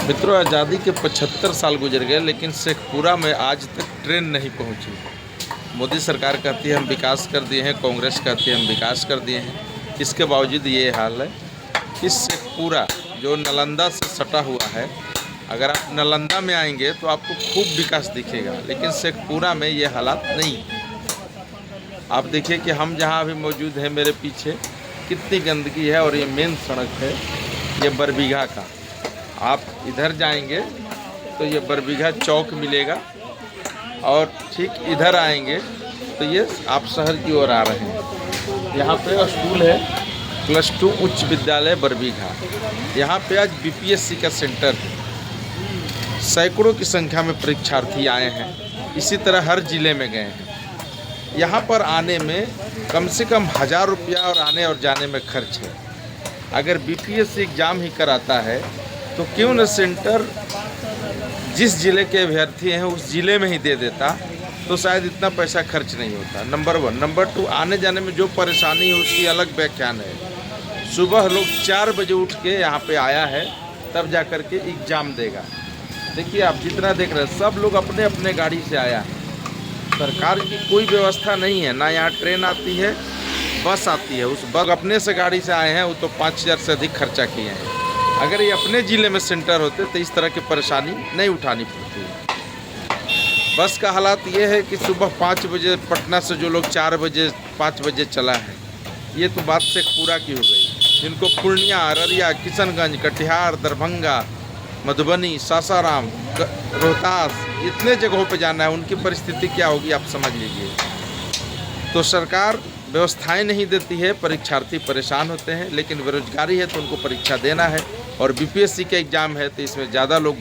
मित्रों, आज़ादी के 75 साल गुजर गए, लेकिन शेखपुरा में आज तक ट्रेन नहीं पहुंची। मोदी सरकार कहती है हम विकास कर दिए हैं, कांग्रेस कहती है हम विकास कर दिए हैं। इसके बावजूद ये हाल है कि शेखपुरा जो नालंदा से सटा हुआ है, अगर आप नालंदा में आएंगे तो आपको खूब विकास दिखेगा, लेकिन शेखपुरा में ये हालात नहीं। आप देखिए कि हम जहाँ अभी मौजूद हैं, मेरे पीछे कितनी गंदगी है, और ये मेन सड़क है ये बरबीघा का। आप इधर जाएंगे तो ये बरबीघा चौक मिलेगा, और ठीक इधर आएंगे तो ये आप शहर की ओर आ रहे हैं। यहाँ पे स्कूल है +2 उच्च विद्यालय बरबीघा। यहाँ पे आज बीपीएससी का सेंटर है। सैकड़ों की संख्या में परीक्षार्थी आए हैं, इसी तरह हर ज़िले में गए हैं। यहाँ पर आने में कम से कम 1000 रुपया और आने और जाने में खर्च है। अगर बीपीएससी एग्ज़ाम ही कराता है तो क्यों न सेंटर जिस ज़िले के अभ्यर्थी हैं उस ज़िले में ही दे देता, तो शायद इतना पैसा खर्च नहीं होता। नंबर 1। नंबर 2, आने जाने में जो परेशानी है उसकी अलग व्याख्यान है। सुबह लोग 4 बजे उठ के यहाँ पे आया है, तब जा कर के एग्ज़ाम देगा। देखिए, आप जितना देख रहे हैं सब लोग अपने अपने गाड़ी से आया है। सरकार की कोई व्यवस्था नहीं है, ना यहाँ ट्रेन आती है, बस आती है। उस बस अपने से गाड़ी से आए हैं, वो तो 5000 से अधिक खर्चा किए हैं। अगर ये अपने ज़िले में सेंटर होते तो इस तरह की परेशानी नहीं उठानी पड़ती है। बस का हालात ये है कि सुबह 5 बजे पटना से जो लोग 4 बजे 5 बजे चला है, ये तो बात शेखपुरा की हो गई। जिनको पूर्णिया, अररिया, किशनगंज, कटिहार, दरभंगा, मधुबनी, सासाराम, रोहतास, इतने जगहों पे जाना है, उनकी परिस्थिति क्या होगी आप समझ लीजिए। तो सरकार व्यवस्थाएं नहीं देती है, परीक्षार्थी परेशान होते हैं। लेकिन बेरोजगारी है तो उनको परीक्षा देना है, और बीपीएससी का एग्ज़ाम है तो इसमें ज़्यादा लोग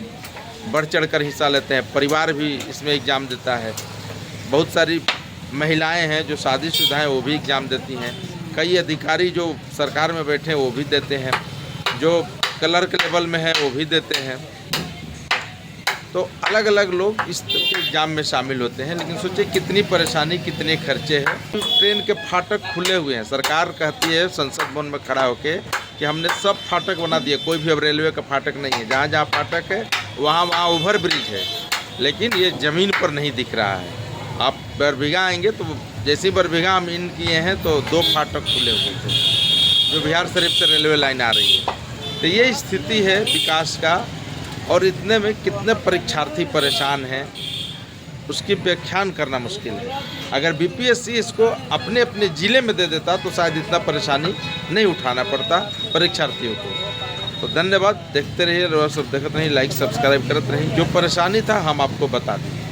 बढ़ चढ़ कर हिस्सा लेते हैं। परिवार भी इसमें एग्ज़ाम देता है। बहुत सारी महिलाएं हैं जो शादीशुदा हैं, वो भी एग्ज़ाम देती हैं। कई अधिकारी जो सरकार में बैठे हैं वो भी देते हैं, जो क्लर्क लेवल में है वो भी देते हैं। तो अलग अलग लोग इस एग्ज़ाम में शामिल होते हैं। लेकिन सोचिए कितनी परेशानी, कितने खर्चे हैं। ट्रेन के फाटक खुले हुए हैं। सरकार कहती है संसद भवन में खड़ा होके कि हमने सब फाटक बना दिए, कोई भी अब रेलवे का फाटक नहीं है। जहाँ जहाँ फाटक है वहाँ वहाँ ओवर ब्रिज है, लेकिन ये ज़मीन पर नहीं दिख रहा है। आप बरबीघा आएंगे तो जैसे ही बरबीघा हम इन किए हैं तो 2 फाटक खुले हुए थे, जो बिहार शरीफ से रेलवे लाइन आ रही है। तो ये स्थिति है विकास का, और इतने में कितने परीक्षार्थी परेशान हैं उसकी व्याख्यान करना मुश्किल है। अगर बीपीएससी इसको अपने अपने ज़िले में दे देता तो शायद इतना परेशानी नहीं उठाना पड़ता परीक्षार्थियों को। तो धन्यवाद। देखते रहिए, देखते रहिए, लाइक सब्सक्राइब करते रहिए। जो परेशानी था हम आपको बता दें।